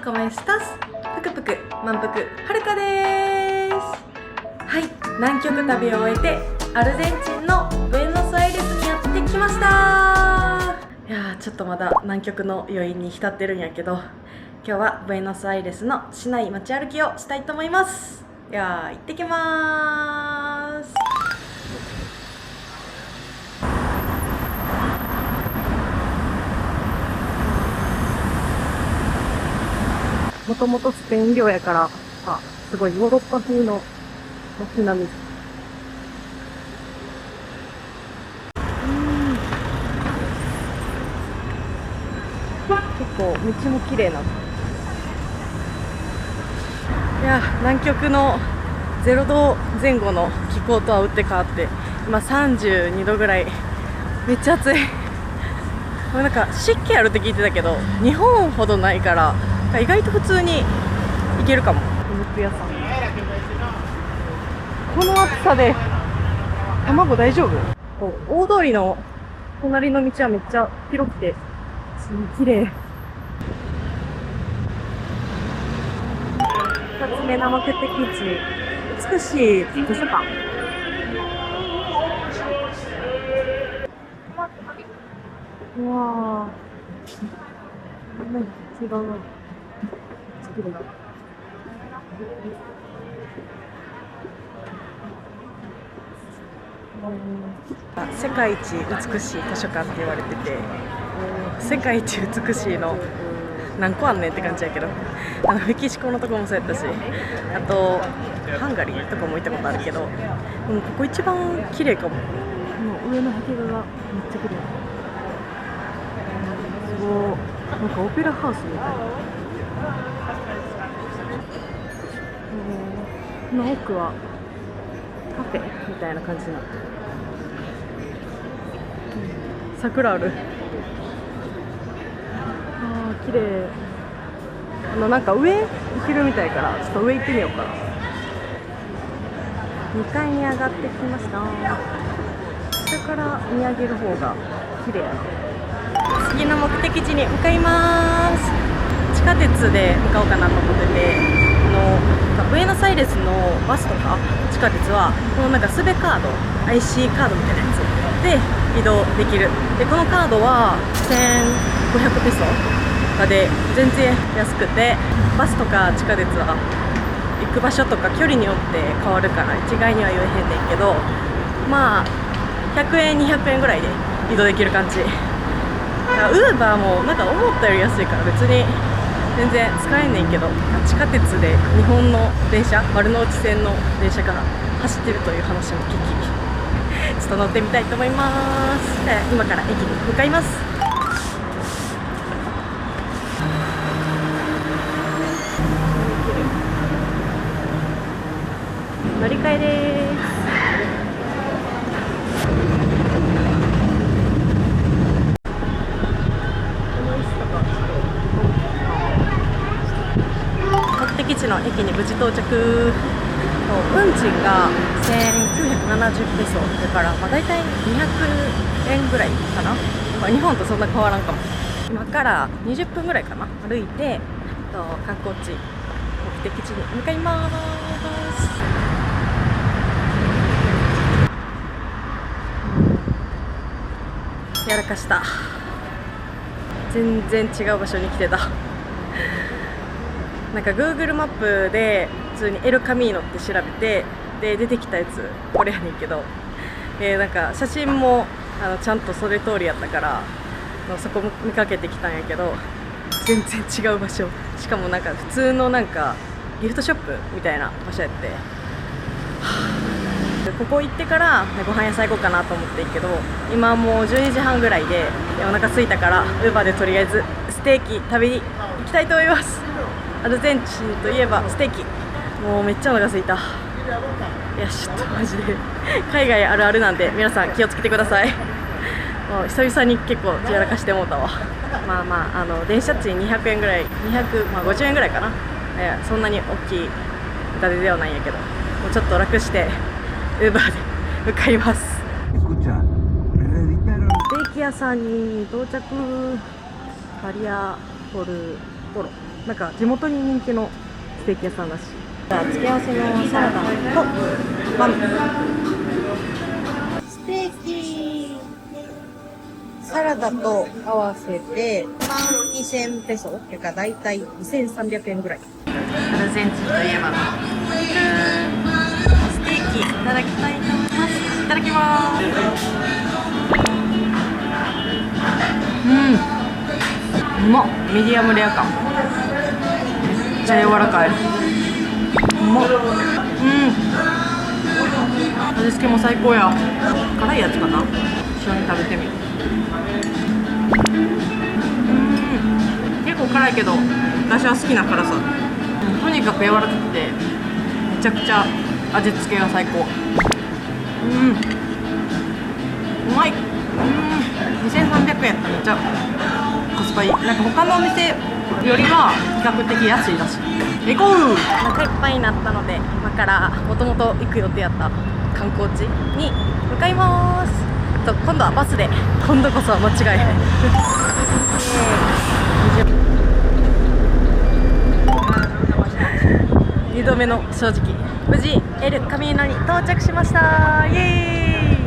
コメスタスぷくぷく満腹はるかです。はい、南極旅を終えてアルゼンチンのブエノスアイレスにやってきました。いやー、ちょっとまだ南極の余韻に浸ってるんやけど、今日はブエノスアイレスの市内街歩きをしたいと思います。いやー、行ってきまーす。もともとスペイン領やから、すごいヨーロッパ風の街並み。結構道も綺麗な。いや、南極の0度前後の気候とは打って変わって、今32度ぐらい。めっちゃ暑い。なんか湿気あるって聞いてたけど、日本ほどないから、意外と普通に行けるかも。お肉屋さん。この暑さで卵大丈夫？大通りの隣の道はめっちゃ広くて綺麗。2つ目の目的地、美しい図書館。うわー、違うな。世界一美しい図書館って言われてて、世界一美しいの何個あんねんって感じやけど、メキシコのとこもそうやったし、あとハンガリーとかも行ったことあるけど、ここ一番綺麗かも。上の壁画がめっちゃ綺麗。すごい、なんかオペラハウスみたいな。この奥はカフェみたいな感じになってる。桜ある。綺麗。なんか上行けるみたいから、ちょっと上行ってみようかな。2階に上がってきました。下から見上げる方が綺麗やな。次の目的地に向かいます。地下鉄で向かおうかなと思ってて、ブエノスアイレスのバスとか地下鉄はこのなんかスベカード、 IC カードみたいなやつで移動できる。でこのカードは1500ペソとかで全然安くて、バスとか地下鉄は行く場所とか距離によって変わるから一概には言えへんねんけど、まあ100円200円ぐらいで移動できる感じ。ウーバーもなんか思ったより安いから別に全然使えんねんけど、地下鉄で日本の電車、丸ノ内線の電車が走ってるという話も聞き、ちょっと乗ってみたいと思います。今から駅に向かいます。乗り換えです。目的地の駅に無事到着。運賃が1970ペソだから、だいたい200円ぐらいかな。日本とそんな変わらんかも。今から20分ぐらいかな、歩いて観光地、目的地に向かいます。やらかした。全然違う場所に来てた。なんか Google マップで普通にエルカミーノって調べて、で出てきたやつこれやねんけど、なんか写真もちゃんとそれ通りやったからそこ見かけてきたんやけど、全然違う場所。しかもなんか普通のなんかギフトショップみたいな場所やって、ここ行ってからご飯屋さん行こうかなと思ってんけど、今もう12時半ぐらいでお腹空いたから、ウーバーでとりあえずステーキ食べに行きたいと思います。アルゼンチンといえばステーキ。もうめっちゃお腹空いた。いや、ちょっとマジで海外あるあるなんで皆さん気をつけてください。もう久々に結構やらかしてもうたわ。電車賃200円ぐらい、50円ぐらいかな。そんなに大きい痛手ではないんやけど、もうちょっと楽してウーバーで向かいます。ステーキ屋さんに到着。バリアポルポロなんか地元に人気のステーキ屋さんらしい。じゃあ付け合わせのサラダとバン、ステーキサラダと合わせて2000ペソっていうかだいたい2300円ぐらい。アルゼンチンといえばステーキいただきたいと思います。いただきます。うまっ。ミディアムレア感、めっちゃ柔らかい。うまっ。味付けも最高や。辛いやつかな。一緒に食べてみる。結構辛いけど私は好きな辛さ。とにかく柔らかくてめちゃくちゃ味付けが最高。うまい。2300円ってめっちゃコスパいい。なんか他のお店よりは比較的安いらしい。行こう。お腹いっぱいになったので今からもともと行く予定やった観光地に向かいます。今度はバスで、今度こそは間違いない2度目の正直、無事エル・カミーノに到着しました。イエ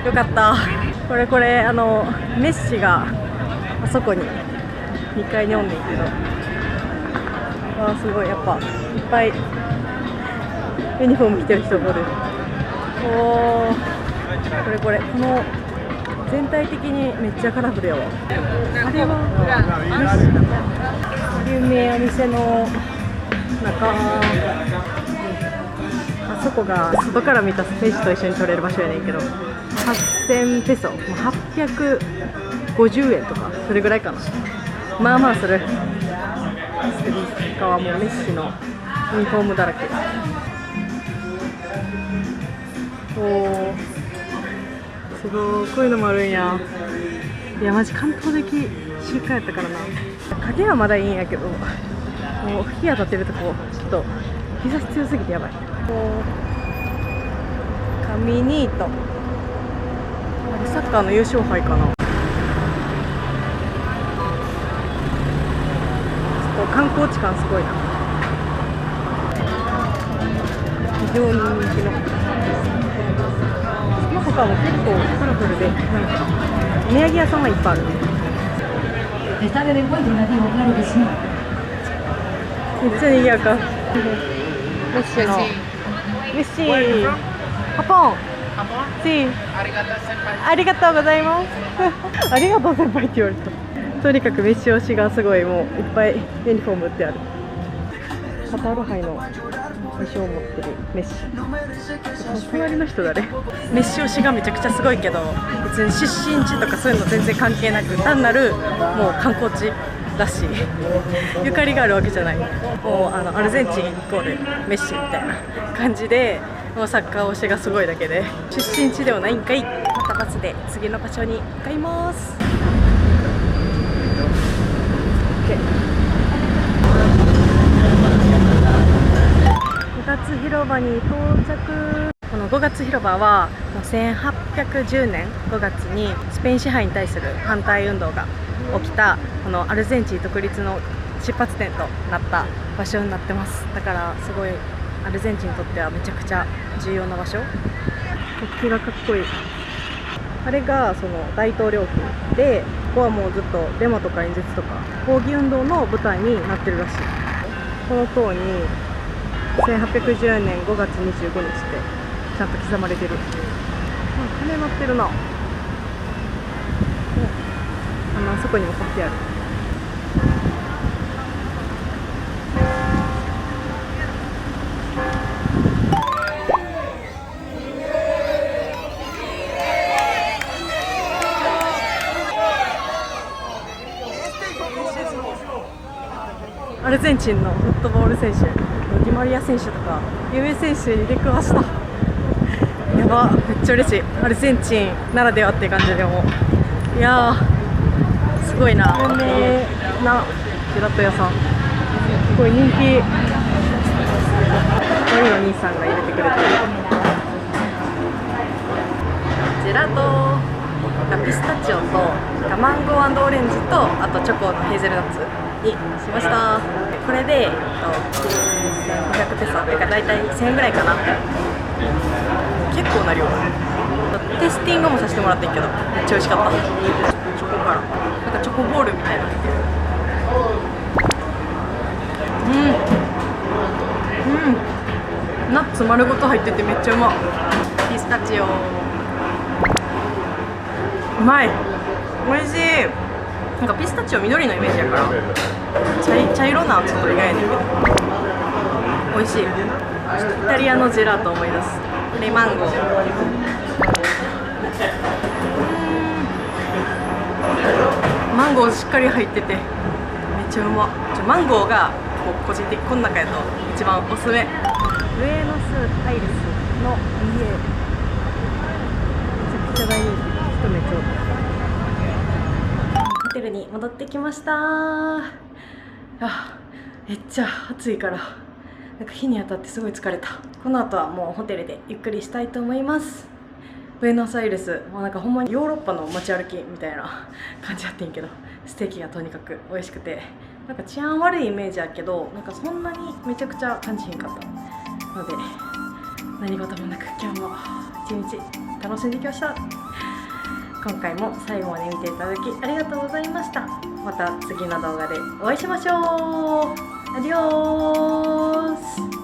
ーイ。よかった。これメッシがあそこに2階におんねんけど、わあすごい。やっぱいっぱいユニフォーム着てる人もおる。おー、この全体的にめっちゃカラフルやわ。あれは有名お店の中、あそこが外から見た選手と一緒に撮れる場所やねんけど、8000ペソ、850円とかそれぐらいかな。まあまあする。スリーカはもうメッシのユニフォームだらけ。おー、すごい。こういうのもあるんや。いやマジ関東的週間やったからな。影はまだいいんやけど、もう日当たってるとこちょっと日差し強すぎてやばい。カミニート、あれサッカーの優勝杯かな。ちょっと観光地感すごいな。非常に人気の、その他も結構カラフルで、なんか土産屋さんがいっぱいあるね。めっちゃにぎやか。メッシのメッシハポンシー、ありがとうございますありがとう先輩って言われた。とにかくメッシ推しがすごい、もういっぱいユニフォーム売ってある。カタール杯の衣装を持ってるメッシ。隣の人誰？メッシ推しがめちゃくちゃすごいけど、別に出身地とかそういうの全然関係なく、単なるもう観光地らしい。ゆかりがあるわけじゃない。もうアルゼンチンイコールメッシみたいな感じで、もうサッカー推しがすごいだけで出身地ではないんかい。またバスで次の場所に向かいます。5月広場に到着。この5月広場はもう1810年5月にスペイン支配に対する反対運動が起きた、このアルゼンチン独立の出発点となった場所になってます。だからすごいアルゼンチンにとってはめちゃくちゃ重要な場所。国旗がかっこいい。あれがその大統領府で、ここはもうずっとデモとか演説とか抗議運動の舞台になってるらしい。この塔に1810年5月25日ってちゃんと刻まれてる。鐘鳴ってるな。あそこにも貼ってある。アルゼンチンのフットボール選手、ディマリア選手とか有名選手に出くわした。やば、めっちゃ嬉しい。アルゼンチンならではって感じでも、いやーすごいな。有名なジェラート屋さん、すごい人気。一人の兄さんが入れてくれてる。ジェラートがピスタチオとマンゴー&オレンジと、あとチョコのヘーゼルナッツにしました。これで、9500ペソだからだいたい1000円ぐらいかな。結構な量。テイスティングもさせてもらってんけどめっちゃ美味しかった。チョコからなんかチョコボールみたいなの入ってる。ナッツ丸ごと入っててめっちゃうまい。ピスタチオうまい、美味しい。なんかピスタチオ緑のイメージやから茶色なんちょっと意外やねんけど美味しい。イタリアのジェラート思い出す。レマンゴーマンゴーしっかり入っててめっちゃうま。マンゴーがこう個人的この中やと一番おすすめ。ブエノスアイレスの家めちゃくちゃ大人気、人めっちゃ多い。ホテルに戻ってきました。めっちゃ暑いからなんか日に当たってすごい疲れた。この後はもうホテルでゆっくりしたいと思います。ブエノスアイレスもうなんかほんまにヨーロッパの街歩きみたいな感じやってんけど、ステーキがとにかく美味しくて、なんか治安悪いイメージやけどなんかそんなにめちゃくちゃ感じひんかったので、何事もなく今日も一日楽しんできました。今回も最後まで見ていただきありがとうございました。また次の動画でお会いしましょう。アディオース。